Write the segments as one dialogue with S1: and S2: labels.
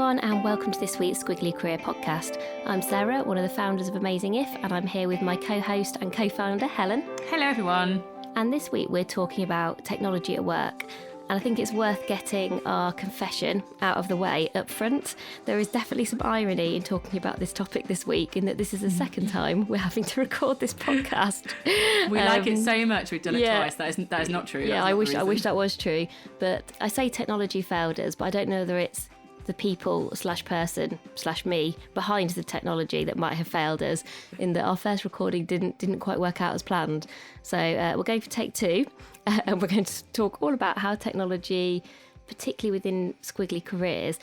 S1: everyone, and welcome to this week's Squiggly Career Podcast. I'm Sarah, one of the founders of Amazing If, and I'm here with my co-host and co-founder, Helen.
S2: Hello, everyone.
S1: And this week we're talking about technology at work. And I think it's worth getting our confession out of the way up front. There is definitely some irony in talking about this topic this week, in that this is the second time we're having to record this podcast.
S2: We like it so much, we've done it twice. That is not true.
S1: Yeah, I wish that was true. But I say technology failed us, but I don't know whether it's the people / person / me behind the technology that might have failed us, in that our first recording didn't quite work out as planned. So we're going for take two, and we're going to talk all about how technology, particularly within squiggly careers,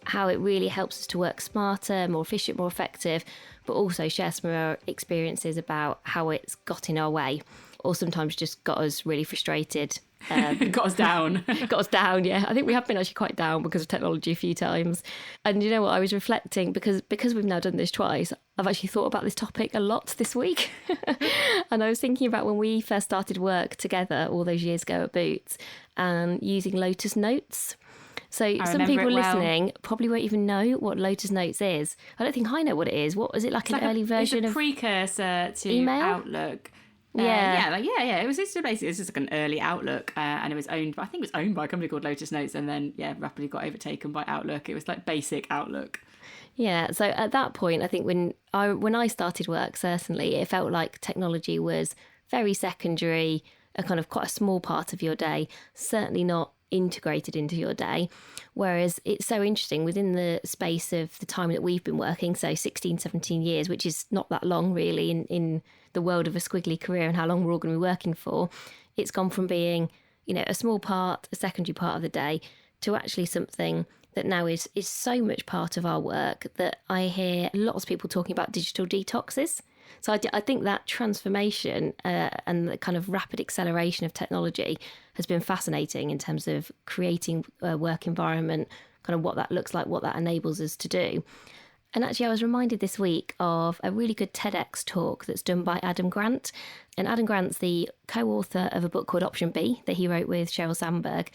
S1: how it really helps us to work smarter, more efficient, more effective, but also share some of our experiences about how it's got in our way, or sometimes just got us really frustrated.
S2: Got us down.
S1: Got us down, yeah. I think we have been actually quite down because of technology a few times. And you know what, I was reflecting, because we've now done this twice, I've actually thought about this topic a lot this week. And I was thinking about when we first started work together all those years ago at Boots, and using Lotus Notes. So some people listening probably won't even know what Lotus Notes is. I don't think I know what it is. What is it, like an early version of
S2: It's a precursor to
S1: email?
S2: Outlook.
S1: Yeah.
S2: It was just like an early Outlook, and it was owned by a company called Lotus Notes, and then rapidly got overtaken by Outlook. It was like basic Outlook.
S1: Yeah, so at that point, I think when I started work, certainly it felt like technology was very secondary, a kind of quite a small part of your day, certainly not integrated into your day. Whereas it's so interesting within the space of the time that we've been working, so 16, 17 years, which is not that long really in the world of a squiggly career and how long we're all going to be working for. It's gone from being, a small part, a secondary part of the day, to actually something that now is so much part of our work that I hear lots of people talking about digital detoxes. So I think that transformation and the kind of rapid acceleration of technology has been fascinating in terms of creating a work environment, kind of what that looks like, what that enables us to do. And actually, I was reminded this week of a really good TEDx talk that's done by Adam Grant. And Adam Grant's the co-author of a book called Option B that he wrote with Sheryl Sandberg.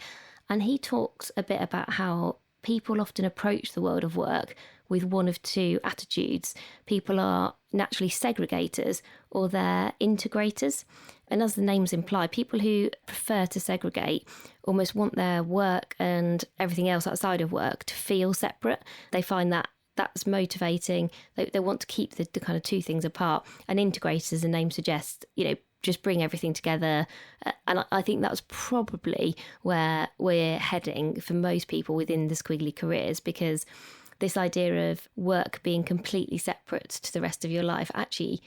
S1: And he talks a bit about how people often approach the world of work with one of two attitudes. People are naturally segregators, or they're integrators. And as the names imply, people who prefer to segregate almost want their work and everything else outside of work to feel separate. They find that that's motivating. They want to keep the kind of two things apart. And integrators, as the name suggests, just bring everything together. And I think that's probably where we're heading for most people within the squiggly careers, because this idea of work being completely separate to the rest of your life, actually,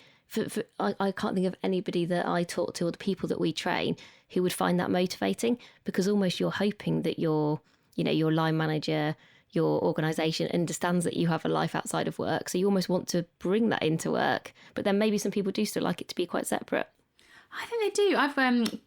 S1: I can't think of anybody that I talk to or the people that we train who would find that motivating, because almost you're hoping that your line manager, your organisation understands that you have a life outside of work. So you almost want to bring that into work. But then maybe some people do still like it to be quite separate.
S2: I think they do. I've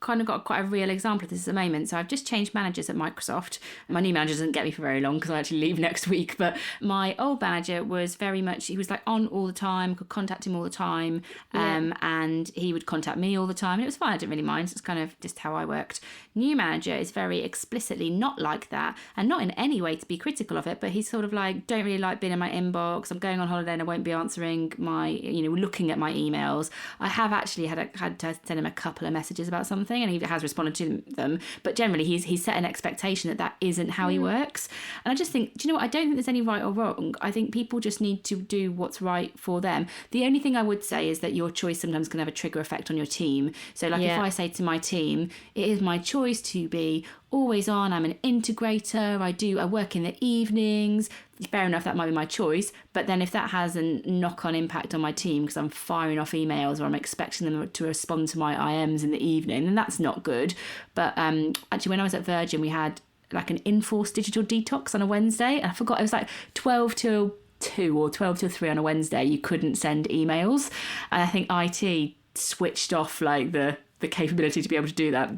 S2: kind of got quite a real example of this at the moment. So I've just changed managers at Microsoft. My new manager doesn't get me for very long because I actually leave next week. But my old manager was very much, he was like on all the time, could contact him all the time. And he would contact me all the time. And it was fine. I didn't really mind. It's kind of just how I worked. New manager is very explicitly not like that, and not in any way to be critical of it. But he's sort of like, don't really like being in my inbox. I'm going on holiday and I won't be answering looking at my emails. I have actually had to send him a couple of messages about something, and he has responded to them, but generally he's set an expectation that isn't how he works. And I just think, do you know what, I don't think there's any right or wrong. I think people just need to do what's right for them. The only thing I would say is that your choice sometimes can have a trigger effect on your team. So if I say to my team, it is my choice to be always on, I'm an integrator, I work in the evenings, fair enough, that might be my choice. But then if that has a knock-on impact on my team because I'm firing off emails or I'm expecting them to respond to my IMs in the evening, then that's not good. But actually, when I was at Virgin, we had like an enforced digital detox on a Wednesday. And I forgot, it was like 12 till 2 or 12 till 3 on a Wednesday. You couldn't send emails. And I think IT switched off like the capability to be able to do that.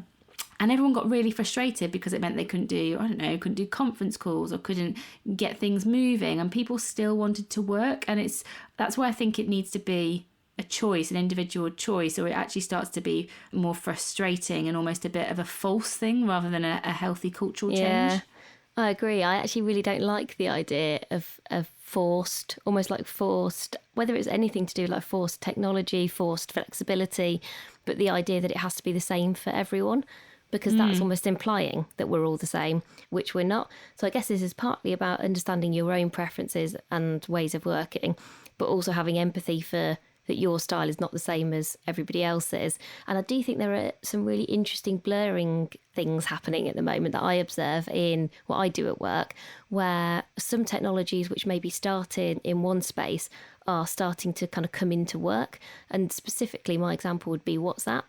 S2: And everyone got really frustrated because it meant they couldn't do conference calls or couldn't get things moving, and people still wanted to work. And that's why I think it needs to be a choice, an individual choice, or it actually starts to be more frustrating and almost a bit of a false thing rather than a healthy cultural change.
S1: I agree. I actually really don't like the idea of forced, almost like forced, whether it's anything to do with like forced technology, forced flexibility, but the idea that it has to be the same for everyone, because that's almost implying that we're all the same, which we're not. So I guess this is partly about understanding your own preferences and ways of working, but also having empathy for that your style is not the same as everybody else's. And I do think there are some really interesting blurring things happening at the moment that I observe in what I do at work, where some technologies which maybe started in one space are starting to kind of come into work. And specifically, my example would be WhatsApp.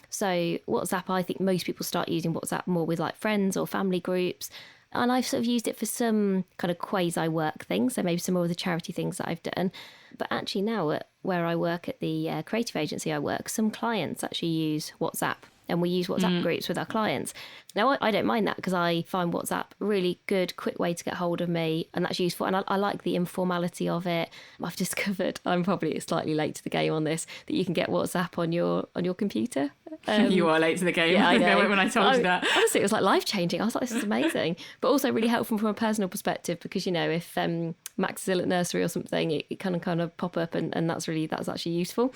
S1: So WhatsApp, I think most people start using WhatsApp more with like friends or family groups. And I've sort of used it for some kind of quasi work things, so maybe some more of the charity things that I've done. But actually now where I work at the creative agency I work, some clients actually use WhatsApp, and we use WhatsApp groups with our clients. Now, I don't mind that because I find WhatsApp a really good, quick way to get hold of me, and that's useful. And I like the informality of it. I've discovered, I'm probably slightly late to the game on this, that you can get WhatsApp on your computer.
S2: You are late to the game.
S1: Yeah, I know.
S2: When I told you that.
S1: Honestly, it was like life-changing. I was like, this is amazing. But also really helpful from a personal perspective because, you know, if Max is ill at nursery or something, it can kind of pop up and that's actually useful.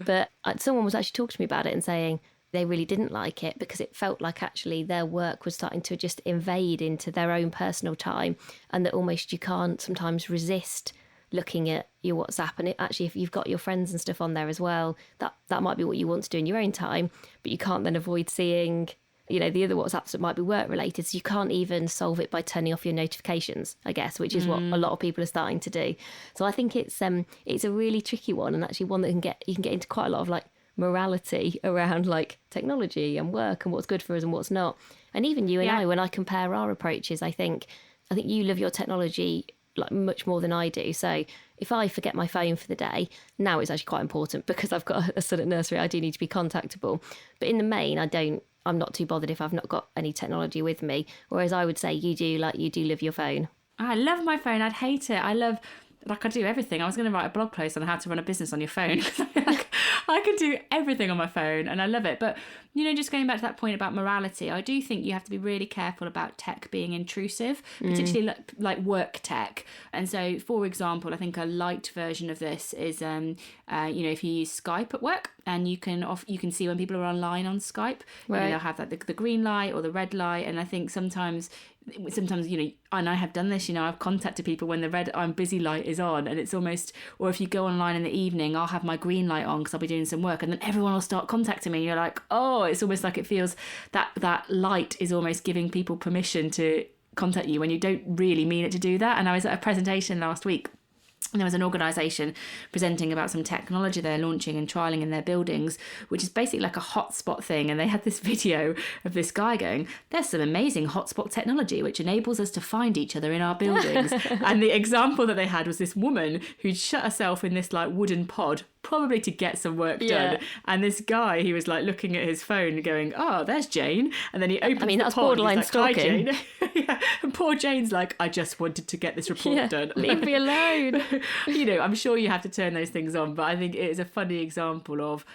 S1: But someone was actually talking to me about it and saying they really didn't like it because it felt like actually their work was starting to just invade into their own personal time, and that almost you can't sometimes resist looking at your WhatsApp. And actually, if you've got your friends and stuff on there as well, that might be what you want to do in your own time, but you can't then avoid seeing, you know, the other WhatsApps that might be work related. So you can't even solve it by turning off your notifications, I guess, which is what a lot of people are starting to do. So I think it's a really tricky one, and actually one that you can get into quite a lot of like morality around like technology and work and what's good for us and what's not. And even you and I, when I compare our approaches, I think you love your technology like much more than I do. So if I forget my phone for the day, now it's actually quite important because I've got a son at nursery, I do need to be contactable. But in the main, I'm not too bothered if I've not got any technology with me. Whereas I would say you do love your phone.
S2: I love my phone. I'd hate it. I do everything. I was going to write a blog post on how to run a business on your phone. I can do everything on my phone and I love it. But, you know, just going back to that point about morality, I do think you have to be really careful about tech being intrusive, particularly like work tech. And so, for example, I think a light version of this is, you know, if you use Skype at work and you can see when people are online on Skype, right. You know, they'll have like the green light or the red light. And I think sometimes, you know, and I have done this, you know, I've contacted people when the red I'm busy light is on, and it's almost, or if you go online in the evening, I'll have my green light on because I'll be doing some work, and then everyone will start contacting me and you're like, oh, it's almost like it feels that light is almost giving people permission to contact you when you don't really mean it to do that. And I was at a presentation last week, and there was an organisation presenting about some technology they're launching and trialling in their buildings, which is basically like a hotspot thing. And they had this video of this guy going, there's some amazing hotspot technology which enables us to find each other in our buildings. And the example that they had was this woman who'd shut herself in this like wooden pod, probably to get some work done. And this guy, he was like looking at his phone going, oh, there's Jane. And then he opens the
S1: that's
S2: pod,
S1: borderline
S2: like,
S1: stalking.
S2: Hi, Jane. Yeah. And poor Jane's like, I just wanted to get this report done.
S1: Leave me alone.
S2: You know, I'm sure you have to turn those things on, but I think it is a funny example of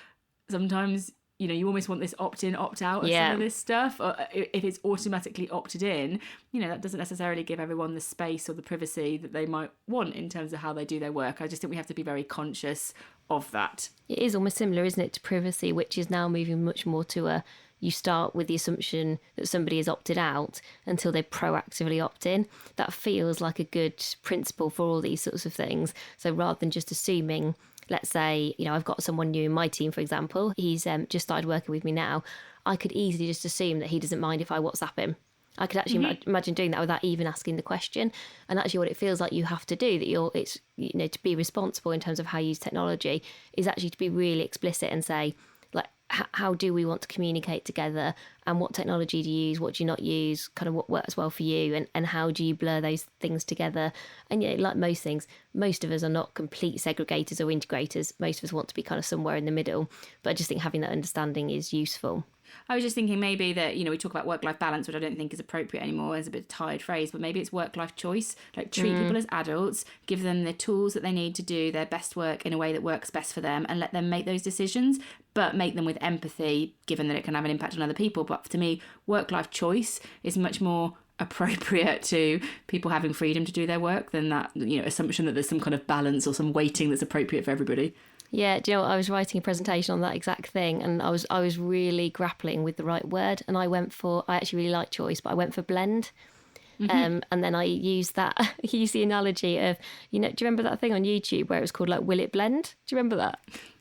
S2: sometimes, you know, you almost want this opt-in, opt-out of some of this stuff. Or if it's automatically opted in, you know, that doesn't necessarily give everyone the space or the privacy that they might want in terms of how they do their work. I just think we have to be very conscious of that.
S1: It is almost similar, isn't it, to privacy, which is now moving much more to you start with the assumption that somebody has opted out until they proactively opt in. That feels like a good principle for all these sorts of things. So rather than just assuming, let's say, you know, I've got someone new in my team, for example, he's just started working with me now, I could easily just assume that he doesn't mind if I WhatsApp him. I could actually imagine doing that without even asking the question. And actually what it feels like you have to do, it's, you know, to be responsible in terms of how you use technology, is actually to be really explicit and say, like, how do we want to communicate together, and what technology do you use, what do you not use, kind of what works well for you, and how do you blur those things together. And yeah, like most things, most of us are not complete segregators or integrators. Most of us want to be kind of somewhere in the middle, but I just think having that understanding is useful.
S2: I was just thinking maybe that, you know, we talk about work-life balance, which I don't think is appropriate anymore as a bit of a tired phrase, but maybe it's work-life choice. Like, treat people as adults, give them the tools that they need to do their best work in a way that works best for them, and let them make those decisions, but make them with empathy, given that it can have an impact on other people. But to me, work-life choice is much more appropriate to people having freedom to do their work than that, assumption that there's some kind of balance or some weighting that's appropriate for everybody.
S1: Yeah, do you know what? I was writing a presentation on that exact thing, and I was really grappling with the right word, and I actually really like choice, but I went for blend. And then I used the analogy of, do you remember that thing on YouTube where it was called like, will it blend? Do you remember that?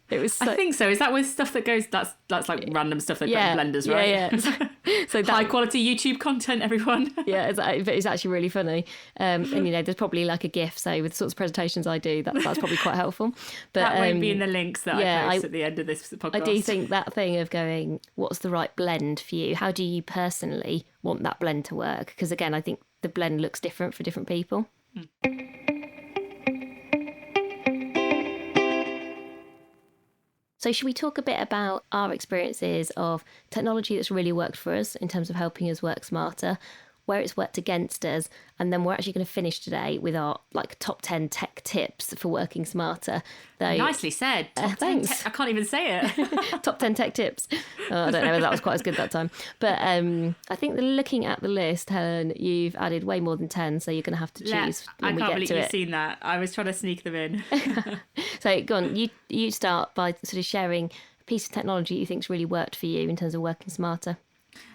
S1: It was
S2: I think so. Is that with stuff that goes, that's like random stuff they put in blenders, right?
S1: Yeah. So
S2: high quality YouTube content, everyone.
S1: Yeah, but it's actually really funny. And there's probably like a GIF. So with the sorts of presentations I do, that's probably quite helpful. But
S2: that won't be in the links that I post at the end of this podcast.
S1: I do think that thing of going, what's the right blend for you? How do you personally want that blend to work? Because again, I think the blend looks different for different people. So should we talk a bit about our experiences of technology that's really worked for us in terms of helping us work smarter, where it's worked against us, and then we're actually going to finish today with our top 10 tech tips for working smarter. Though,
S2: nicely said.
S1: Thanks.
S2: I can't even say it.
S1: Top 10 tech tips. I don't know whether that was quite as good that time. But I think looking at the list, Helen, you've added way more than 10, so you're going to have to choose when we get to it.
S2: I can't believe you've seen that. I was trying to sneak them in.
S1: So go on, you start by sort of sharing a piece of technology you think's really worked for you in terms of working smarter.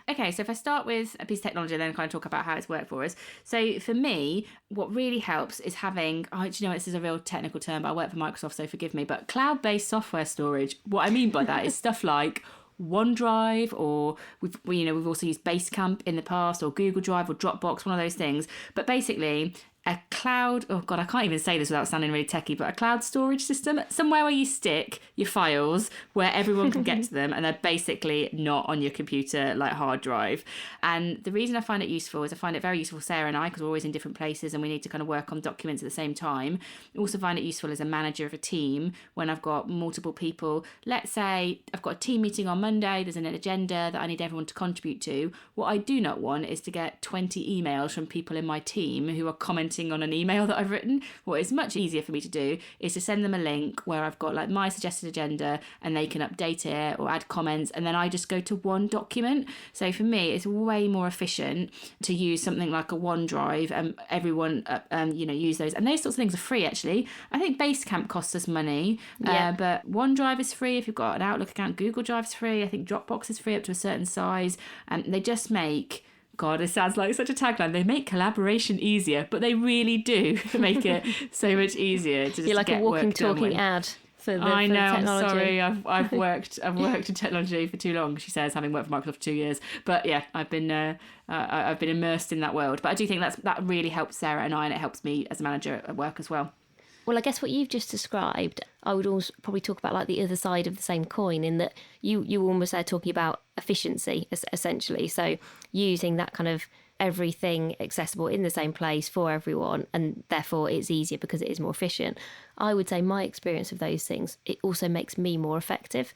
S2: Okay, so if I start with a piece of technology and then kind of talk about how it's worked for us. So for me, what really helps is having, this is a real technical term, but I work for Microsoft, so forgive me, but cloud-based software storage. What I mean by that is stuff like OneDrive, or we've also used Basecamp in the past, or Google Drive or Dropbox, one of those things. But basically, a cloud, oh God, I can't even say this without sounding really techie, but a cloud storage system, somewhere where you stick your files where everyone can get to them, and they're basically not on your computer like hard drive. And the reason I find it useful is I find it very useful for Sarah and I, because we're always in different places and we need to kind of work on documents at the same time. I also find it useful as a manager of a team when I've got multiple people. Let's say I've got a team meeting on Monday, there's an agenda that I need everyone to contribute to. What I do not want is to get 20 emails from people in my team who are commenting on an email that I've written. What is much easier for me to do is to send them a link where I've got like my suggested agenda and they can update it or add comments, and then I just go to one document. So for me, it's way more efficient to use something like a OneDrive, and everyone use those. And those sorts of things are free, actually. I think Basecamp costs us money, but OneDrive is free if you've got an Outlook account. Google Drive is free. I think Dropbox is free up to a certain size, and they just make, God, it sounds like such a tagline. They make collaboration easier, but they really do make it so much easier to just
S1: You're like
S2: get
S1: a walking,
S2: work done
S1: talking
S2: with.
S1: ad for the
S2: I know.
S1: for technology.
S2: I'm sorry. I've worked in technology for too long. She says, having worked for Microsoft for 2 years. But yeah, I've been immersed in that world. But I do think that really helps Sarah and I, and it helps me as a manager at work as well.
S1: Well, I guess what you've just described, I would also probably talk about like the other side of the same coin, in that you almost are talking about efficiency, essentially. So using that kind of everything accessible in the same place for everyone, and therefore it's easier because it is more efficient. I would say my experience of those things, it also makes me more effective,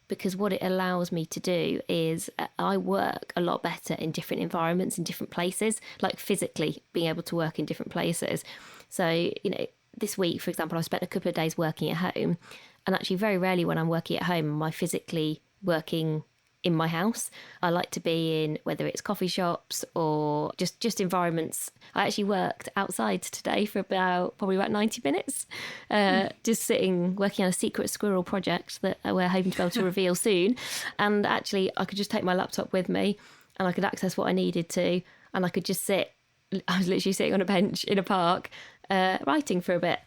S1: because what it allows me to do is I work a lot better in different environments, in different places, like physically being able to work in different places. So, this week, for example, I spent a couple of days working at home, and actually very rarely when I'm working at home am I physically working in my house. I like to be in, whether it's coffee shops or just environments. I actually worked outside today for probably about 90 minutes, just sitting, working on a secret squirrel project that we're hoping to be able to reveal soon. And actually I could just take my laptop with me and I could access what I needed to, and I could just sit. I was literally sitting on a bench in a park, writing for a bit.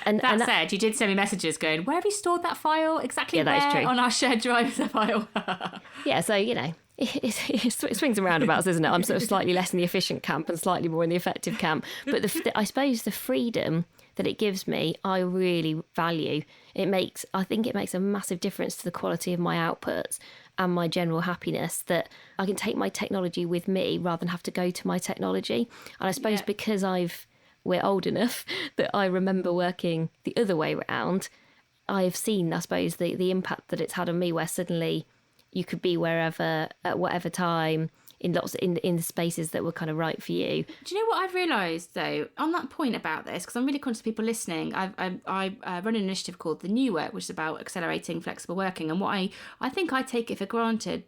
S1: And
S2: that said, you did send me messages going, where have you stored that file? Exactly
S1: that is true.
S2: On our shared drive is that file?
S1: Yeah, so, it swings and roundabouts, isn't it? I'm sort of slightly less in the efficient camp and slightly more in the effective camp. But I suppose the freedom that it gives me, I really value. I think it makes a massive difference to the quality of my outputs and my general happiness, that I can take my technology with me rather than have to go to my technology. And I suppose because we're old enough that I remember working the other way around, I've seen, I suppose, the impact that it's had on me, where suddenly you could be wherever, at whatever time, in the spaces that were kind of right for you.
S2: Do you know what I've realised, though, on that point about this, because I'm really conscious of people listening, I run an initiative called The New Work, which is about accelerating flexible working, and what I think I take it for granted,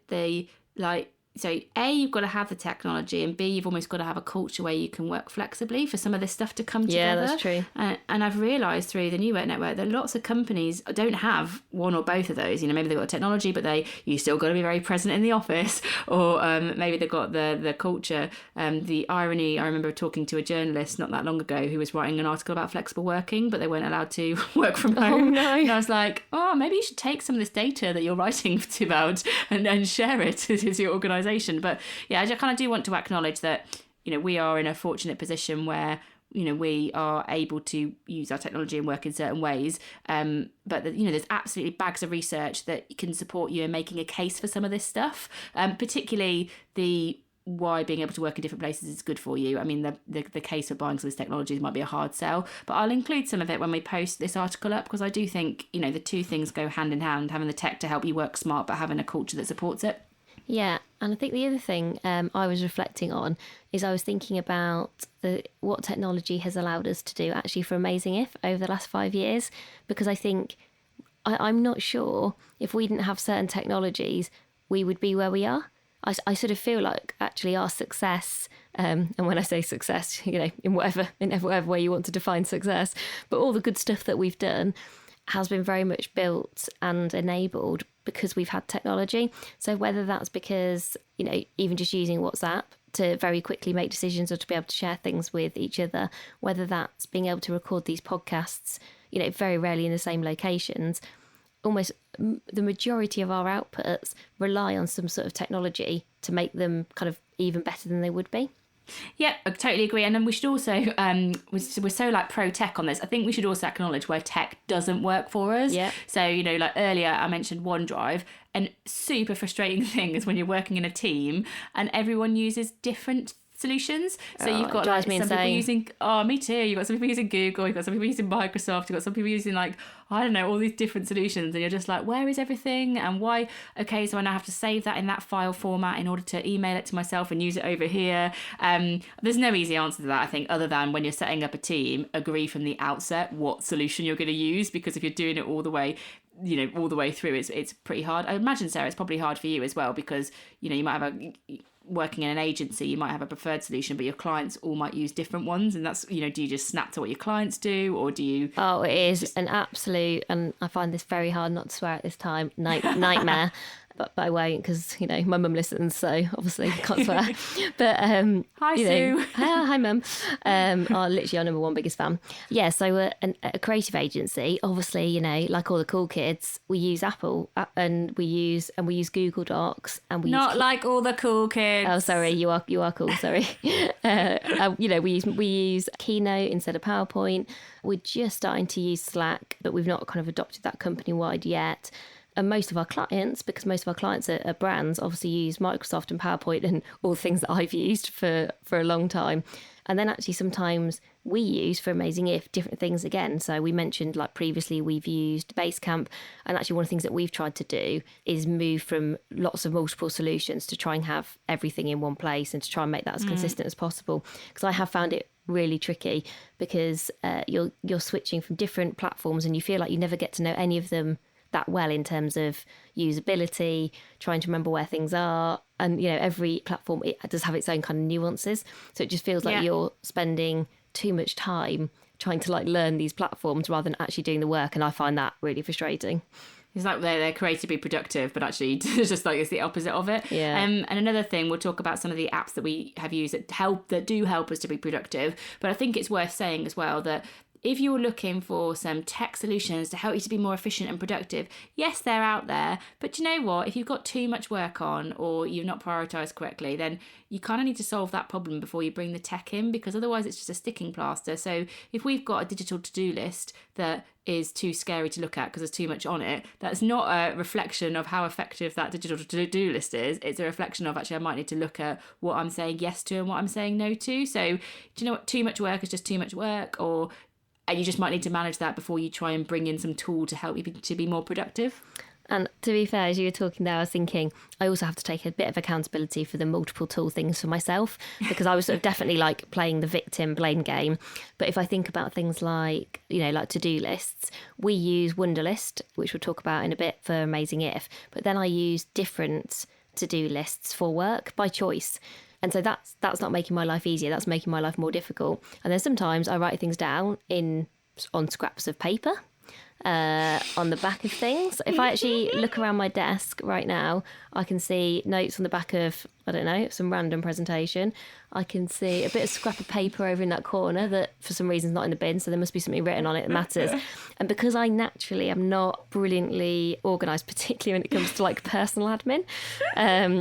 S2: So A, you've got to have the technology, and B, you've almost got to have a culture where you can work flexibly for some of this stuff to come together.
S1: Yeah, that's true.
S2: And I've realised through the New Work Network that lots of companies don't have one or both of those. Maybe they've got technology, but you still got to be very present in the office, or maybe they've got the culture. The irony, I remember talking to a journalist not that long ago who was writing an article about flexible working, but they weren't allowed to work from home.
S1: Oh, no.
S2: And I was like, maybe you should take some of this data that you're writing about and share it to your organisation. But yeah, I kind of do want to acknowledge that, we are in a fortunate position where, we are able to use our technology and work in certain ways. But, there's absolutely bags of research that can support you in making a case for some of this stuff, particularly the why being able to work in different places is good for you. I mean, the case for buying some of these technologies might be a hard sell, but I'll include some of it when we post this article up, because I do think, the two things go hand in hand, having the tech to help you work smart, but having a culture that supports it.
S1: Yeah, and I think the other thing I was reflecting on is I was thinking about what technology has allowed us to do actually for Amazing If over the last 5 years, because I think I'm not sure if we didn't have certain technologies, we would be where we are. I sort of feel like actually our success, and when I say success, in whatever way you want to define success, but all the good stuff that we've done has been very much built and enabled because we've had technology. So whether that's because, even just using WhatsApp to very quickly make decisions or to be able to share things with each other, whether that's being able to record these podcasts, very rarely in the same locations, almost the majority of our outputs rely on some sort of technology to make them kind of even better than they would be.
S2: Yeah, I totally agree. And then we should also, we're so pro tech on this, I think we should also acknowledge where tech doesn't work for us.
S1: Yeah.
S2: So, like earlier I mentioned OneDrive, and super frustrating thing is when you're working in a team and everyone uses different solutions. So you've got some people using, me too, you've got some people using Google, you've got some people using Microsoft, you've got some people using all these different solutions, and you're just like, where is everything and why? Okay, so I now have to save that in that file format in order to email it to myself and use it over here. There's no easy answer to that, I think, other than when you're setting up a team, agree from the outset what solution you're going to use, because if you're doing it all the way through, it's pretty hard. I imagine, Sarah, it's probably hard for you as well, because you might have working in an agency, you might have a preferred solution, but your clients all might use different ones, and that's, do you just snap to what your clients do, or do you...
S1: Oh, it is an absolute, and I find this very hard not to swear at this time, nightmare. But I won't, because, my mum listens, so obviously can't swear. But,
S2: hi, Sue.
S1: Hi, mum. Literally our number one biggest fan. Yeah, so we're a creative agency. Obviously, like all the cool kids, we use Apple, and we use Google Docs, and we
S2: not
S1: use...
S2: like all the cool kids.
S1: Oh, sorry, you are cool. Sorry. We use Keynote instead of PowerPoint. We're just starting to use Slack, but we've not kind of adopted that company wide yet. And most of our clients, because most of our clients are brands, obviously use Microsoft and PowerPoint and all the things that I've used for a long time. And then actually sometimes we use for Amazing If different things again. So we mentioned previously we've used Basecamp, and actually one of the things that we've tried to do is move from lots of multiple solutions to try and have everything in one place and to try and make that as consistent as possible. Because I have found it really tricky, because you're switching from different platforms and you feel like you never get to know any of them that well in terms of usability, trying to remember where things are, and every platform, it does have its own kind of nuances, so it just feels like you're spending too much time trying to learn these platforms rather than actually doing the work, and I find that really frustrating.
S2: It's like they're created to be productive, but actually it's just it's the opposite of it.
S1: Yeah.
S2: And another thing, we'll talk about some of the apps that we have used that do help us to be productive, but I think it's worth saying as well that if you're looking for some tech solutions to help you to be more efficient and productive, yes, they're out there. But you know what? If you've got too much work on, or you've not prioritised correctly, then you kind of need to solve that problem before you bring the tech in, because otherwise it's just a sticking plaster. So if we've got a digital to-do list that is too scary to look at because there's too much on it, that's not a reflection of how effective that digital to-do list is. It's a reflection of, actually, I might need to look at what I'm saying yes to and what I'm saying no to. So do you know what? Too much work is just too much work, and you just might need to manage that before you try and bring in some tool to help you to be more productive.
S1: And to be fair, as you were talking there, I was thinking I also have to take a bit of accountability for the multiple tool things for myself, because I was sort of definitely playing the victim blame game. But if I think about things like to-do lists, we use Wunderlist, which we'll talk about in a bit for Amazing If. But then I use different to-do lists for work by choice. And so that's not making my life easier, that's making my life more difficult. And then sometimes I write things down on scraps of paper, on the back of things. If I actually look around my desk right now, I can see notes on the back of, I don't know, some random presentation. I can see a bit of scrap of paper over in that corner that for some reason is not in the bin, so there must be something written on it that matters. And because I naturally am not brilliantly organised, particularly when it comes to like personal admin,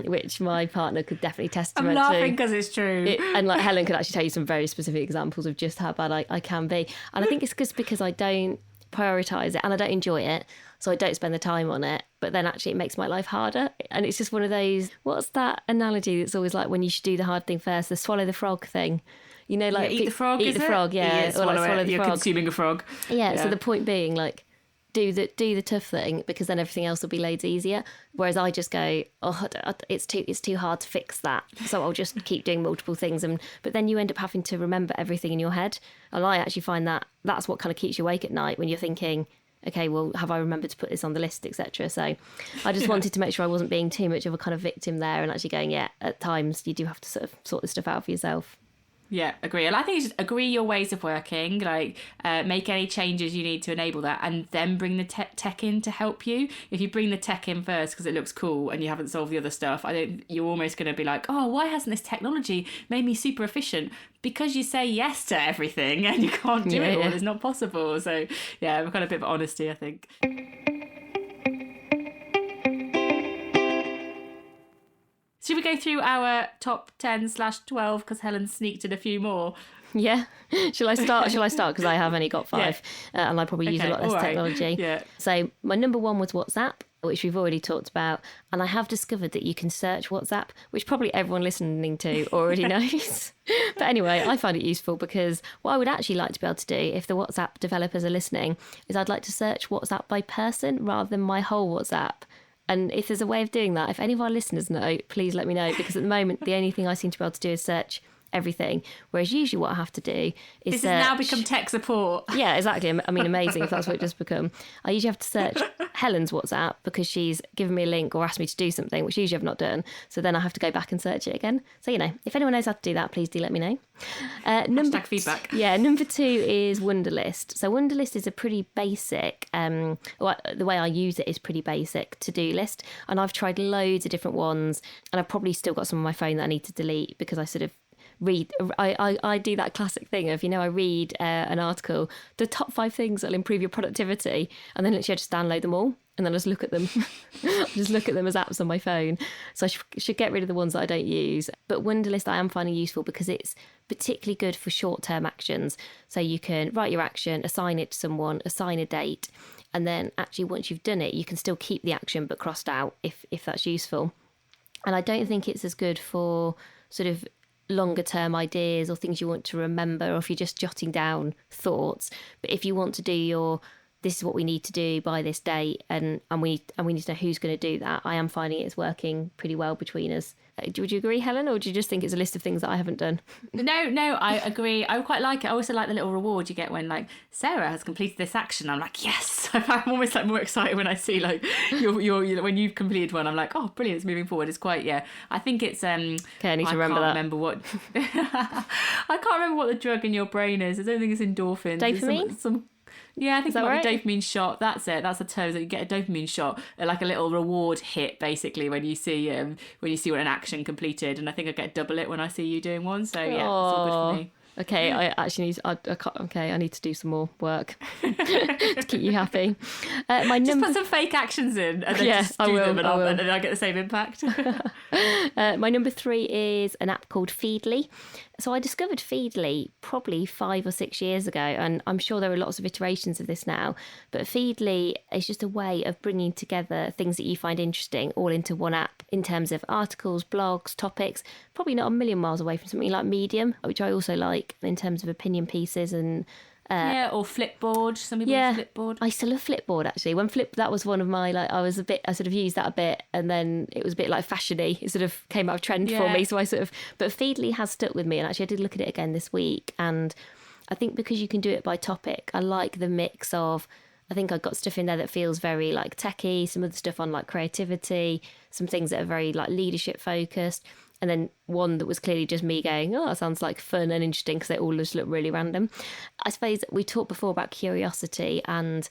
S1: which my partner could definitely testament to.
S2: I'm laughing because it's true.
S1: And like Helen could actually tell you some very specific examples of just how bad I can be. And I think it's just because I don't prioritise it and I don't enjoy it, so I don't spend the time on it, but then actually it makes my life harder. And it's just one of those, what's that analogy that's always like when you should do the hard thing first, the swallow the frog thing, you know, like
S2: eat the frog,
S1: eat the frog, yeah,
S2: or like swallow the
S1: frog.
S2: You're consuming a frog.
S1: Yeah, so the point being like do the tough thing, because then everything else will be loads easier. Whereas I just go, it's too hard to fix that, so I'll just keep doing multiple things. But then you end up having to remember everything in your head. And I actually find that's what kind of keeps you awake at night, when you're thinking, okay, well, have I remembered to put this on the list, etc. So I just wanted to make sure I wasn't being too much of a kind of victim there, and actually going, yeah, at times you do have to sort of sort this stuff out for yourself.
S2: Yeah, agree. And I think just agree your ways of working, like make any changes you need to enable that, and then bring the tech in to help you. If you bring the tech in first because it looks cool and you haven't solved the other stuff, you're almost going to be like, oh, why hasn't this technology made me super efficient? Because you say yes to everything and you can't do it all. It's not possible. So yeah, we've got a bit of honesty, I think. Should we go through our top 10/12 because Helen sneaked in a few more?
S1: Yeah. Shall I start? Because I have only got 5 and I probably use a lot less technology.
S2: Yeah.
S1: So my number 1 was WhatsApp, which we've already talked about. And I have discovered that you can search WhatsApp, which probably everyone listening to already knows. But anyway, I find it useful because what I would actually like to be able to do, if the WhatsApp developers are listening, is I'd like to search WhatsApp by person rather than my whole WhatsApp. And if there's a way of doing that, if any of our listeners know, please let me know, because at the moment, the only thing I seem to be able to do is search everything. Whereas usually what I have to do is
S2: This has now become tech support.
S1: Yeah, exactly. I mean, amazing if that's what it just become. I usually have to search Helen's WhatsApp because she's given me a link or asked me to do something, which usually I've not done. So then I have to go back and search it again. So, if anyone knows how to do that, please do let me know.
S2: Hashtag feedback.
S1: Number 2 is Wunderlist. So Wunderlist is a pretty basic, the way I use it is pretty basic to-do list. And I've tried loads of different ones, and I've probably still got some on my phone that I need to delete because I sort of read. I do that classic thing of, I read an article, the top 5 things that'll improve your productivity, and then literally I just download them all and then I just look at them. Just look at them as apps on my phone. So I should get rid of the ones that I don't use. But Wunderlist I am finding useful because it's particularly good for short-term actions. So you can write your action, assign it to someone, assign a date, and then actually once you've done it, you can still keep the action but crossed out if that's useful. And I don't think it's as good for sort of longer term ideas or things you want to remember, or if you're just jotting down thoughts. But if you want to do this is what we need to do by this date, and we need to know who's going to do that, I am finding it's working pretty well between us. Would you agree, Helen, or do you just think it's a list of things that I haven't done?
S2: No, I agree. I quite like it. I also like the little reward you get when, like, Sarah has completed this action. I'm like, yes. I'm almost like more excited when I see like your when you've completed one. I'm like, oh, brilliant, it's moving forward. It's quite, I think it's
S1: okay, I need to remember that.
S2: I can't remember what the drug in your brain is. I don't think it's endorphins.
S1: Dopamine?
S2: Yeah, I think
S1: it might
S2: be dopamine shot. That's it. That's the term. So you get a dopamine shot, like a little reward hit, basically, when you see what an action completed. And I think I get double it when I see you doing one. So yeah, it's all good for me.
S1: Okay, I actually need. I need to do some more work to keep you happy.
S2: Just put some fake actions in, and then just do them, and then I get the same impact.
S1: My number 3 is an app called Feedly. So I discovered Feedly probably 5 or 6 years ago, and I'm sure there are lots of iterations of this now. But Feedly is just a way of bringing together things that you find interesting all into one app in terms of articles, blogs, topics. Probably not a million miles away from something like Medium, which I also like in terms of opinion pieces and.
S2: Or Flipboard. Some people use Flipboard.
S1: I still love Flipboard actually. That was one of my I sort of used that a bit, and then it was a bit like fashiony. It sort of came out of trend for me. So but Feedly has stuck with me, and actually I did look at it again this week, and I think because you can do it by topic, I like the mix of I think I've got stuff in there that feels very like techie, some other stuff on like creativity, some things that are very like leadership focused. And then one that was clearly just me going, oh, that sounds like fun and interesting, because they all just look really random. I suppose we talked before about curiosity and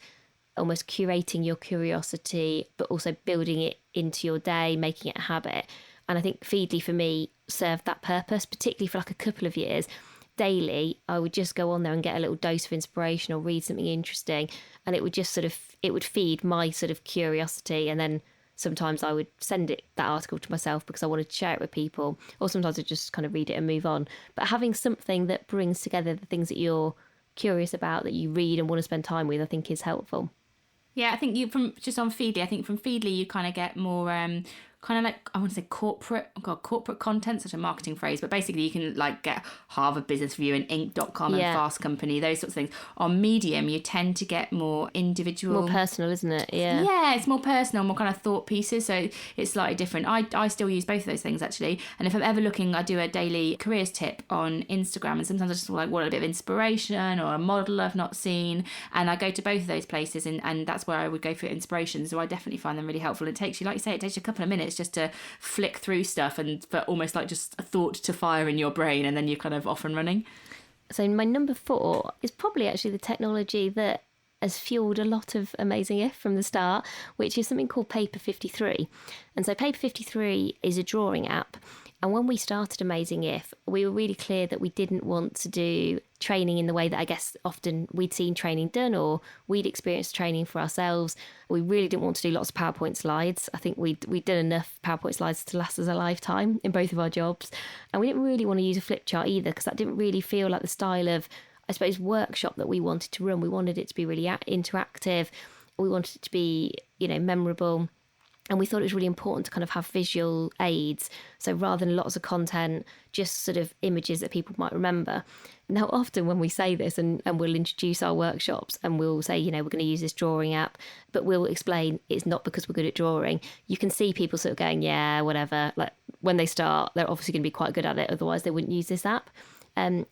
S1: almost curating your curiosity, but also building it into your day, making it a habit. And I think Feedly for me served that purpose, particularly for like a couple of years. Daily, I would just go on there and get a little dose of inspiration or read something interesting. And it would just sort of, it would feed my sort of curiosity. And then sometimes I would send that article to myself because I wanted to share it with people. Or sometimes I'd just kind of read it and move on. But having something that brings together the things that you're curious about, that you read and want to spend time with, I think is helpful.
S2: Yeah, I think from Feedly, I think from Feedly you kind of get more kind of like, I want to say corporate content, such a marketing phrase, but basically you can like get Harvard Business Review and Inc.com and Fast Company, those sorts of things. On Medium, you tend to get more individual.
S1: More personal, isn't it? Yeah.
S2: Yeah, it's more personal, more kind of thought pieces, so it's slightly different. I still use both of those things actually, and if I'm ever looking, I do a daily careers tip on Instagram, and sometimes I just like want a bit of inspiration or a model I've not seen, and I go to both of those places, and that's where I would go for inspiration. So I definitely find them really helpful. It takes you, like you say, it takes you a couple of minutes just to flick through stuff and for almost like just a thought to fire in your brain, and then you're kind of off and running.
S1: So my number 4 is probably actually the technology that has fueled a lot of Amazing If from the start, which is something called Paper 53. And so Paper 53 is a drawing app. And when we started Amazing If, we were really clear that we didn't want to do training in the way that I guess often we'd seen training done, or we'd experienced training for ourselves. We really didn't want to do lots of PowerPoint slides. I think we'd done enough PowerPoint slides to last us a lifetime in both of our jobs. And we didn't really want to use a flip chart either, because that didn't really feel like the style of, I suppose, workshop that we wanted to run. We wanted it to be really interactive. We wanted it to be, memorable. And we thought it was really important to kind of have visual aids. So rather than lots of content, just sort of images that people might remember. Now, often when we say this and we'll introduce our workshops and we'll say, we're going to use this drawing app, but we'll explain it's not because we're good at drawing. You can see people sort of going, yeah, whatever. Like when they start, they're obviously going to be quite good at it. Otherwise, they wouldn't use this app.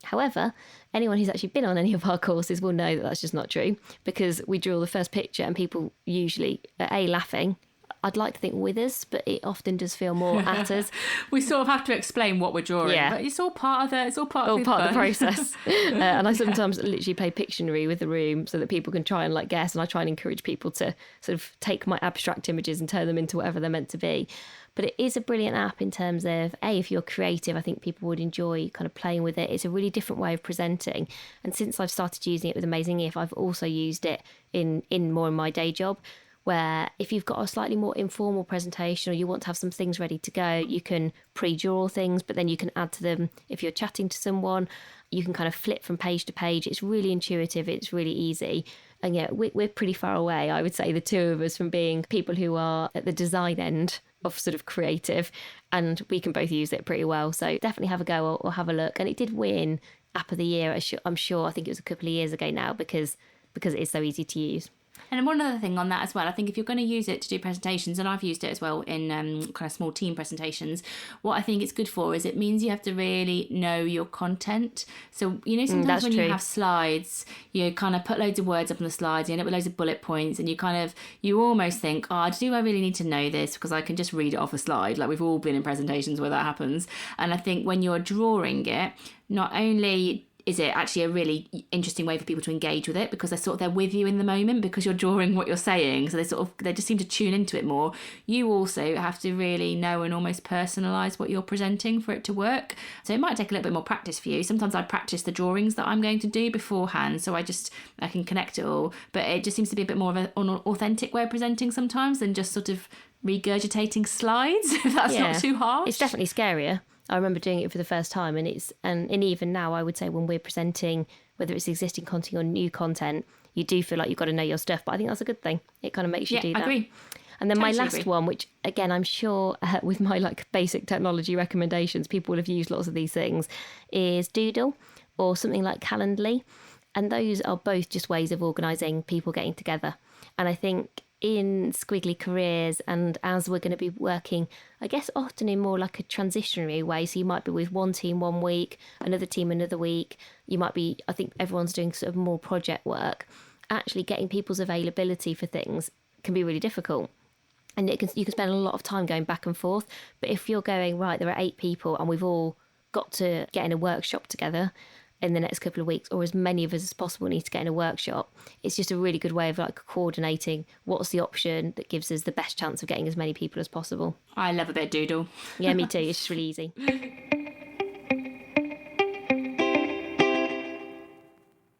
S1: However, anyone who's actually been on any of our courses will know that that's just not true, because we draw the first picture and people usually are laughing. I'd like to think with us, but it often does feel more at us.
S2: We sort of have to explain what we're drawing, but it's all part of the
S1: process. And I sometimes literally play Pictionary with the room so that people can try and like guess, and I try and encourage people to sort of take my abstract images and turn them into whatever they're meant to be. But it is a brilliant app in terms of, if you're creative, I think people would enjoy kind of playing with it. It's a really different way of presenting. And since I've started using it with Amazing If, I've also used it in more in my day job, where if you've got a slightly more informal presentation or you want to have some things ready to go, you can pre-draw things, but then you can add to them if you're chatting to someone. You can kind of flip from page to page. It's really intuitive. It's really easy. And yeah, we're pretty far away, I would say, the two of us, from being people who are at the design end of sort of creative, and we can both use it pretty well. So definitely have a go or have a look. And it did win App of the Year, I'm sure. I think it was a couple of years ago now, because it is so easy to use.
S2: And one other thing on that as well, I think if you're going to use it to do presentations, and I've used it as well in kind of small team presentations, what I think it's good for is it means you have to really know your content. So, sometimes when you have slides, you kind of put loads of words up on the slides, you end up with loads of bullet points, and you almost think, do I really need to know this? Because I can just read it off a slide. Like, we've all been in presentations where that happens. And I think when you're drawing it, not only is it actually a really interesting way for people to engage with it, because they're with you in the moment, because you're drawing what you're saying, so they just seem to tune into it more. You also have to really know and almost personalise what you're presenting for it to work. So it might take a little bit more practice for you. Sometimes I practice the drawings that I'm going to do beforehand, so I can connect it all. But it just seems to be a bit more of an authentic way of presenting sometimes than just sort of regurgitating slides, if that's not too harsh.
S1: It's definitely scarier. I remember doing it for the first time, and even now, I would say when we're presenting, whether it's existing content or new content, you do feel like you've got to know your stuff. But I think that's a good thing. It kind of makes you do that.
S2: I agree.
S1: And then my last one, which again, I'm sure with my like basic technology recommendations, people will have used lots of these things, is Doodle or something like Calendly. And those are both just ways of organising people getting together. And I think in Squiggly Careers, and as we're going to be working, I guess often in more like a transitionary way, so you might be with one team one week, another team another week, you might be, I think everyone's doing sort of more project work. actually getting people's availability for things can be really difficult. And you can spend a lot of time going back and forth. But if you're going, right, there are 8 people and we've all got to get in a workshop together in the next couple of weeks, or as many of us as possible need to get in a workshop, it's just a really good way of like coordinating what's the option that gives us the best chance of getting as many people as possible.
S2: I love a bit of doodle.
S1: Yeah, me too. It's just really easy.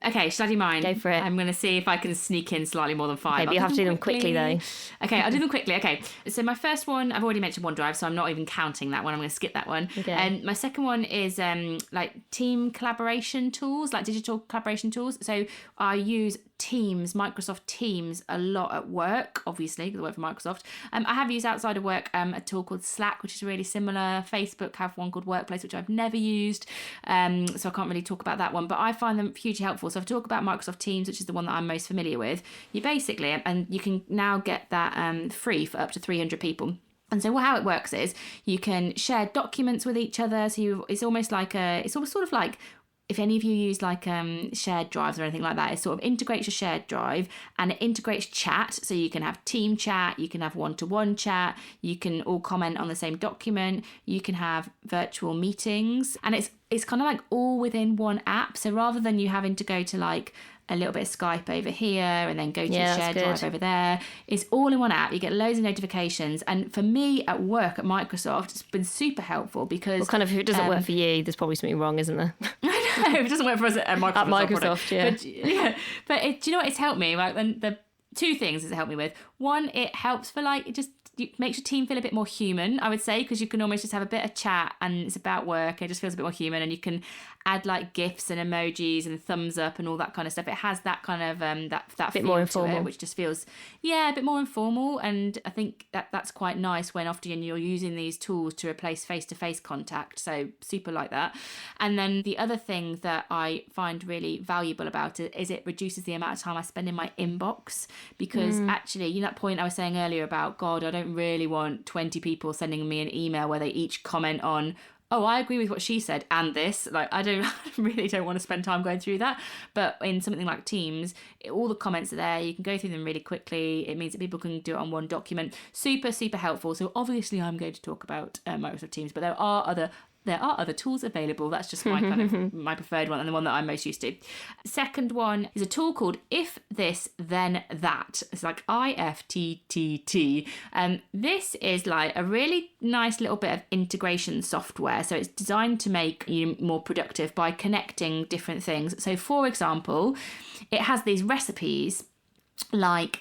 S2: Okay, shall I do mine?
S1: Go for it.
S2: I'm going to see if I can sneak in slightly more than 5.
S1: Okay, but you have to do them quickly though.
S2: Okay, I'll do them quickly. Okay, so my first one, I've already mentioned OneDrive, so I'm not even counting that one. I'm going to skip that one.
S1: Okay.
S2: And my second one is like team collaboration tools, like digital collaboration tools. So I use Teams, Microsoft Teams, a lot at work, obviously, because I work for Microsoft. I have used outside of work a tool called Slack, which is really similar. Facebook have one called Workplace, which I've never used. So I can't really talk about that one, but I find them hugely helpful. So I've talked about Microsoft Teams, which is the one that I'm most familiar with. You basically, and you can now get that free for up to 300 people. And so how it works is you can share documents with each other. So it's almost like it's sort of like, if any of you use like shared drives or anything like that, it sort of integrates your shared drive and it integrates chat. So you can have team chat, you can have one-to-one chat, you can all comment on the same document, you can have virtual meetings, and it's kind of like all within one app. So rather than you having to go to like a little bit of Skype over here and then go to a shared drive over there, it's all in one app. You get loads of notifications, and for me at work at Microsoft, it's been super helpful because
S1: Well, if it doesn't work for you, there's probably something wrong, isn't there?
S2: I know, it doesn't work for us at Microsoft.
S1: At Microsoft, yeah.
S2: But do you know what it's helped me? Like, the 2 things it's helped me with. One, it helps for like, it makes your team feel a bit more human, I would say, because you can almost just have a bit of chat and it's about work. It just feels a bit more human, and you can add like GIFs and emojis and thumbs up and all that kind of stuff. It has that kind of that
S1: bit more informal,
S2: which just feels a bit more informal. And I think that's quite nice when often you're using these tools to replace face-to-face contact. So super like that. And then the other thing that I find really valuable about it is it reduces the amount of time I spend in my inbox, because actually, you know, that point I was saying earlier about, God, I don't really want 20 people sending me an email where they each comment on, oh, I agree with what she said and this. Like, I really don't want to spend time going through that. But in something like Teams, all the comments are there. You can go through them really quickly. It means that people can do it on one document. Super, super helpful. So obviously I'm going to talk about Microsoft Teams, but there are other tools available. That's just my kind of my preferred one and the one that I'm most used to. Second one is a tool called If This Then That. It's like IFTTT. This is like a really nice little bit of integration software. So it's designed to make you more productive by connecting different things. So for example, it has these recipes like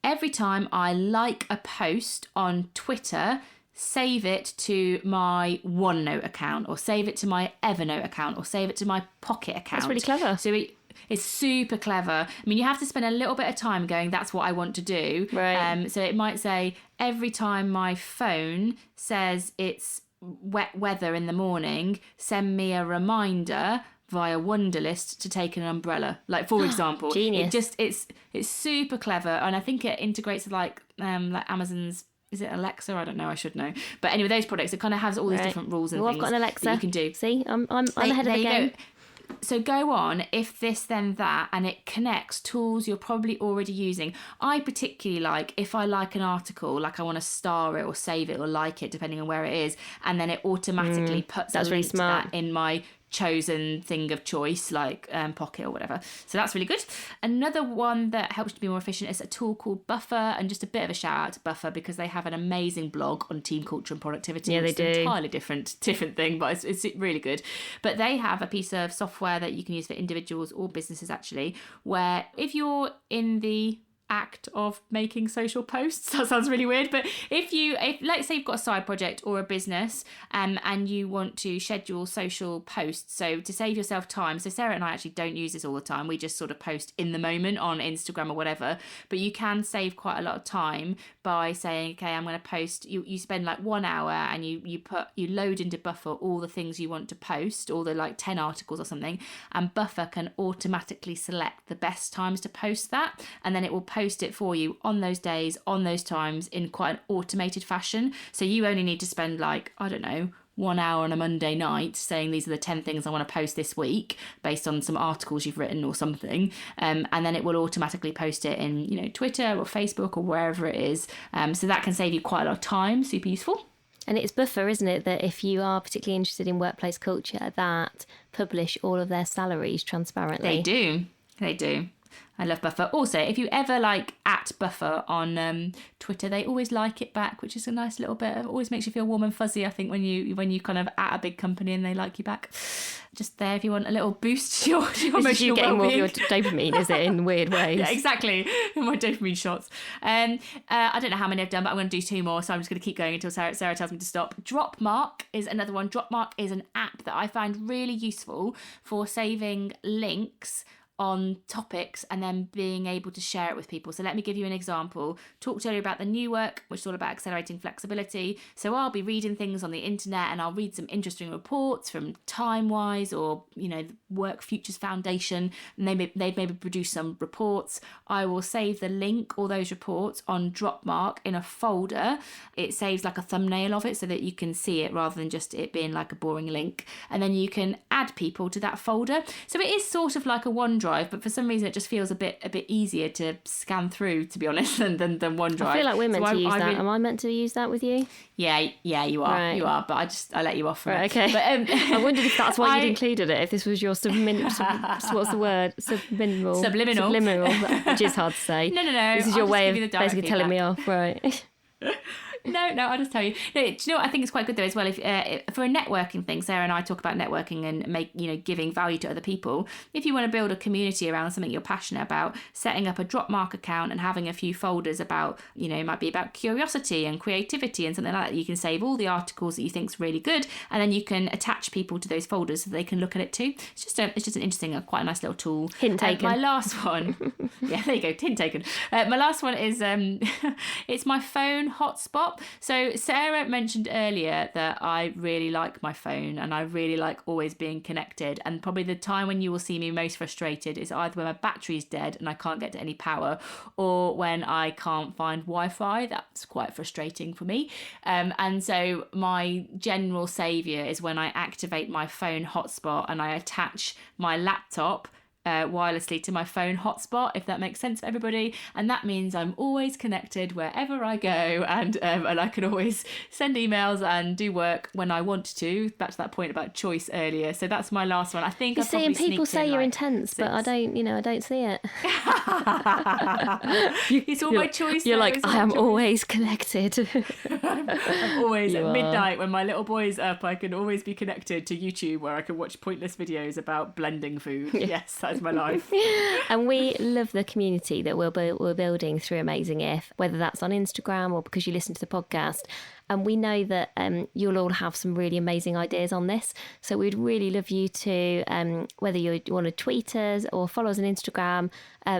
S2: every time I like a post on Twitter, save it to my OneNote account, or save it to my Evernote account, or save it to my Pocket account.
S1: That's really clever.
S2: So it's super clever. I mean, you have to spend a little bit of time going, that's what I want to do.
S1: Right.
S2: So it might say, every time my phone says it's wet weather in the morning, send me a reminder via Wunderlist to take an umbrella. Like, for example.
S1: Genius.
S2: It's super clever, and I think it integrates with like Amazon's, is it Alexa? I don't know. I should know. But anyway, those products, it kind of has all these different rules and things.
S1: I've got an Alexa.
S2: That you can do.
S1: See, I'm ahead of the game.
S2: So go on, If This Then That, and it connects tools you're probably already using. I particularly like, if I like an article, like I want to star it or save it or like it, depending on where it is, and then it automatically puts a link to that in my chosen thing of choice, like Pocket or whatever. So that's really good. Another one that helps to be more efficient is a tool called Buffer, and just a bit of a shout out to Buffer because they have an amazing blog on team culture and productivity.
S1: Yeah, they do.
S2: It's an entirely different thing, but it's really good. But they have a piece of software that you can use for individuals or businesses, actually, where if you're in the act of making social posts, that sounds really weird, but if let's say you've got a side project or a business and you want to schedule social posts, so to save yourself time, so Sarah and I actually don't use this all the time, we just sort of post in the moment on Instagram or whatever, but you can save quite a lot of time by saying, okay, I'm going to post, you spend like 1 hour and you load into Buffer all the things you want to post, all the like 10 articles or something, and Buffer can automatically select the best times to post that, and then it will post it for you on those days, on those times, in quite an automated fashion. So you only need to spend like, I don't know, 1 hour on a Monday night saying these are the 10 things I want to post this week based on some articles you've written or something, and then it will automatically post it in, you know, Twitter or Facebook or wherever it is. So that can save you quite a lot of time. Super useful.
S1: And it's Buffer, isn't it, that if you are particularly interested in workplace culture, that publish all of their salaries transparently.
S2: They do. I love Buffer. Also, if you ever like at Buffer on Twitter, they always like it back, which is a nice little bit. It always makes you feel warm and fuzzy, I think, when you kind of at a big company and they like you back. Just there if you want a little boost to your emotional
S1: This is you getting
S2: well-being.
S1: more of your dopamine, is it, in weird ways?
S2: Yeah, exactly. My dopamine shots. I don't know how many I've done, but I'm going to do 2 more, so I'm just going to keep going until Sarah tells me to stop. Dropmark is another one. Dropmark is an app that I find really useful for saving links on topics and then being able to share it with people. So let me give you an example. Talked earlier about the new work, which is all about accelerating flexibility. So I'll be reading things on the internet and I'll read some interesting reports from Timewise or, you know, Work Futures Foundation, and they've maybe produced some reports. I will save the link or those reports on Dropmark in a folder. It saves like a thumbnail of it so that you can see it rather than just it being like a boring link. And then you can add people to that folder. So it is sort of like a OneDrive, but for some reason it just feels a bit easier to scan through, to be honest, than OneDrive.
S1: I feel like we're meant to use that.
S2: really...
S1: Am I meant to use that with you?
S2: Yeah, you are.
S1: Right.
S2: You are, but I let you off from
S1: Right,
S2: it.
S1: okay.
S2: But,
S1: I wondered if that's why you'd included it, if this was your what's the word? Subliminal, which is hard to say.
S2: No.
S1: This is
S2: I'll
S1: your
S2: just
S1: way
S2: give you
S1: of
S2: the direct
S1: basically telling me
S2: feedback.
S1: off, right?
S2: No, I'll just tell you. No, do you know what I think is quite good though as well? If for a networking thing, Sarah and I talk about networking and giving value to other people. If you want to build a community around something you're passionate about, setting up a Dropmark account and having a few folders about, you know, it might be about curiosity and creativity and something like that. You can save all the articles that you think's really good, and then you can attach people to those folders so they can look at it too. It's just an interesting, quite a nice little tool.
S1: Hint taken.
S2: My last one, yeah, there you go, hint taken. My last one is it's my phone hotspot. So Sarah mentioned earlier that I really like my phone and I really like always being connected, and probably the time when you will see me most frustrated is either when my battery's dead and I can't get to any power, or when I can't find Wi-Fi. That's quite frustrating for me, and so my general saviour is when I activate my phone hotspot and I attach my laptop wirelessly to my phone hotspot, if that makes sense for everybody. And that means I'm always connected wherever I go, and I can always send emails and do work when I want to. Back to that point about choice earlier. So that's my last one. I think
S1: You see, and people say you're intense, but I don't see it.
S2: It's all my choice.
S1: You're
S2: though,
S1: like,
S2: isn't
S1: I
S2: it?
S1: am
S2: Choice.
S1: always connected.
S2: I'm always
S1: You
S2: at
S1: are.
S2: midnight when my little boy's up, I can always be connected to YouTube where I can watch pointless videos about blending food. Yes, that's my life.
S1: And we love the community that we're building through Amazing If, whether that's on Instagram or because you listen to the podcast. And we know that you'll all have some really amazing ideas on this. So we'd really love you to, whether you want to tweet us or follow us on Instagram,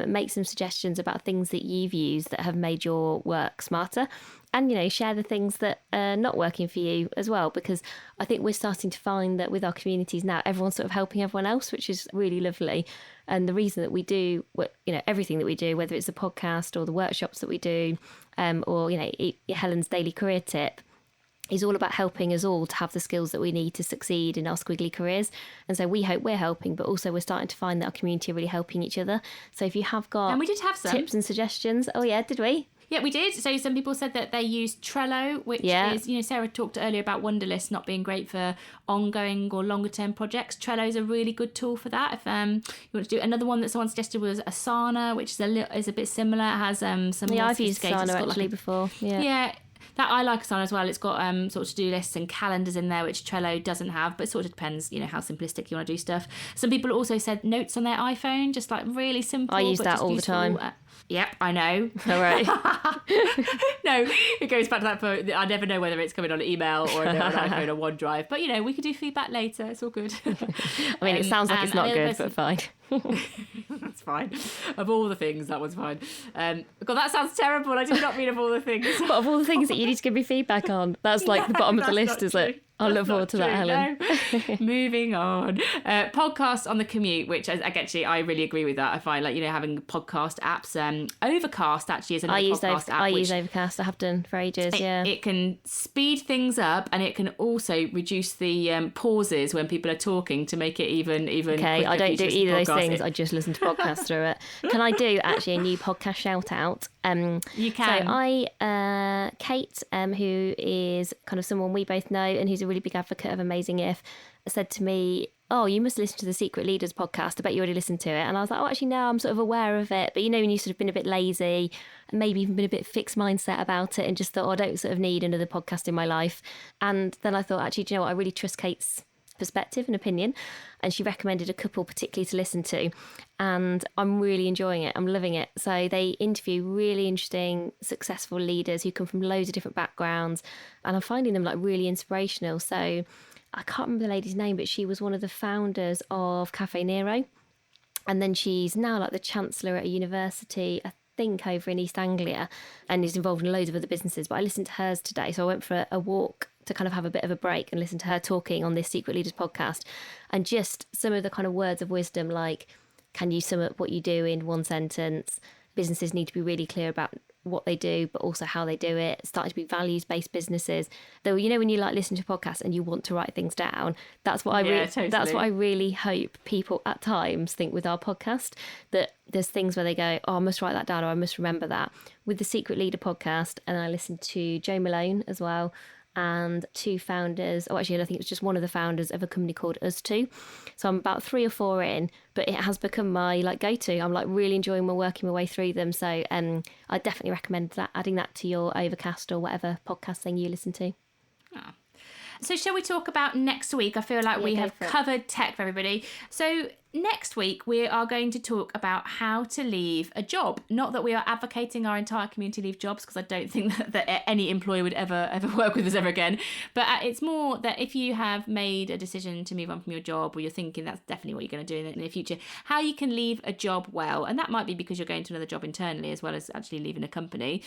S1: make some suggestions about things that you've used that have made your work smarter. And, you know, share the things that are not working for you as well, because I think we're starting to find that with our communities now, everyone's sort of helping everyone else, which is really lovely. And the reason that we do, everything that we do, whether it's the podcast or the workshops that we do, or, Helen's Daily Career Tip, is all about helping us all to have the skills that we need to succeed in our squiggly careers. And so we hope we're helping, but also we're starting to find that our community are really helping each other. So if you have got
S2: And we did have some
S1: tips and suggestions, oh yeah, did we?
S2: Yeah, we did. So some people said that they used Trello, which is, Sarah talked earlier about Wunderlist not being great for ongoing or longer term projects. Trello is a really good tool for that. If you want to do another one that someone suggested was Asana, which is a bit similar. It has some more
S1: I've used
S2: sophisticated.
S1: Asana actually before. Yeah.
S2: That I like Asana as well. It's got sort of to-do lists and calendars in there, which Trello doesn't have, but it sort of depends, how simplistic you want to do stuff. Some people also said notes on their iPhone, just like really simple.
S1: I use
S2: but
S1: that
S2: just
S1: all the
S2: useful.
S1: time.
S2: Yep, I know.
S1: All right.
S2: No, it goes back to that point. I never know whether it's coming on an email or a note on iPhone or OneDrive. But, we could do feedback later. It's all good.
S1: I mean, it sounds like it's not good, but fine.
S2: That's fine. Of all the things, that one's fine. God, that sounds terrible. I did not mean of all the things.
S1: But of all the things that you need to give me feedback on, that's like the bottom of the
S2: That's
S1: list,
S2: not
S1: is it? I'll look forward to that, Helen.
S2: No. Moving on. Podcasts on the commute, which I really agree with that. I find having podcast apps. Overcast actually is another podcast app.
S1: I use Overcast. I have done for ages.
S2: It can speed things up, and it can also reduce the pauses when people are talking to make it even.
S1: Okay, I don't do either of those things. I just listen to podcasts through it. Can I do actually a new podcast shout out?
S2: You can.
S1: So Kate, who is kind of someone we both know and who's a really big advocate of Amazing If, said to me, "Oh, you must listen to the Secret Leaders podcast. I bet you already listened to it." And I was like, "Oh, actually, no, I'm sort of aware of it." But when you've sort of been a bit lazy and maybe even been a bit fixed mindset about it and just thought, "Oh, I don't sort of need another podcast in my life." And then I thought, actually, do you know what? I really trust Kate's perspective and opinion, and she recommended a couple particularly to listen to, and I'm really enjoying it. I'm loving it. So they interview really interesting, successful leaders who come from loads of different backgrounds, and I'm finding them really inspirational. So I can't remember the lady's name, but she was one of the founders of Caffè Nero, and then she's now the chancellor at a university, I think over in East Anglia, and is involved in loads of other businesses. But I listened to hers today, so I went for a walk to kind of have a bit of a break and listen to her talking on this Secret Leaders podcast, and just some of the kind of words of wisdom, like, can you sum up what you do in one sentence? Businesses need to be really clear about what they do, but also how they do it. Starting to be values-based businesses. Though, when you listen to podcasts and you want to write things down, that's what that's what I really hope people at times think with our podcast, that there's things where they go, "Oh, I must write that down," or "I must remember that." With the Secret Leader podcast, and I listened to Joe Malone as well, and two founders, I think it was just one of the founders of a company called Us2. So I'm about 3 or 4 in, but it has become my go-to. I'm really enjoying working my way through them. So I definitely recommend adding that to your Overcast or whatever podcast thing you listen to.
S2: Oh. So shall we talk about next week? I feel like we have covered tech for everybody. So next week, we are going to talk about how to leave a job. Not that we are advocating our entire community leave jobs, because I don't think that any employer would ever work with us ever again. But it's more that if you have made a decision to move on from your job, or you're thinking that's definitely what you're going to do in the future, how you can leave a job well. And that might be because you're going to another job internally as well as actually leaving a company.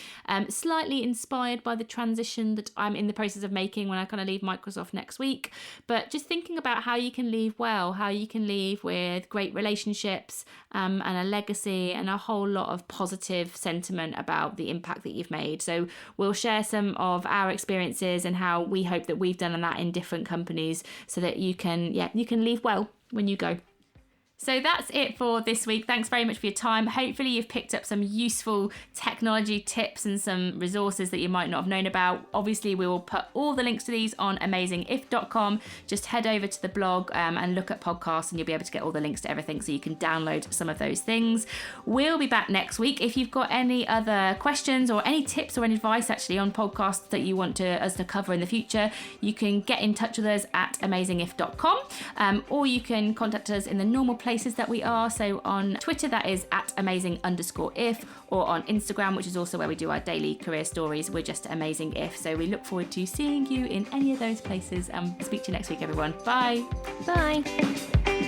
S2: Slightly inspired by the transition that I'm in the process of making when I kind of leave Microsoft next week. But just thinking about how you can leave well, how you can leave with great relationships and a legacy and a whole lot of positive sentiment about the impact that you've made. So we'll share some of our experiences and how we hope that we've done that in different companies, so that you can leave well when you go. So that's it for this week. Thanks very much for your time. Hopefully you've picked up some useful technology tips and some resources that you might not have known about. Obviously, we will put all the links to these on amazingif.com. Just head over to the blog and look at podcasts, and you'll be able to get all the links to everything, so you can download some of those things. We'll be back next week. If you've got any other questions or any tips or any advice actually on podcasts that you want us to cover in the future, you can get in touch with us at amazingif.com, or you can contact us in the normal places that we are. So on Twitter, that is at amazing_if, or on Instagram, which is also where we do our daily career stories, we're just Amazing If. So we look forward to seeing you in any of those places. Speak to you next week, everyone. Bye.
S1: Bye.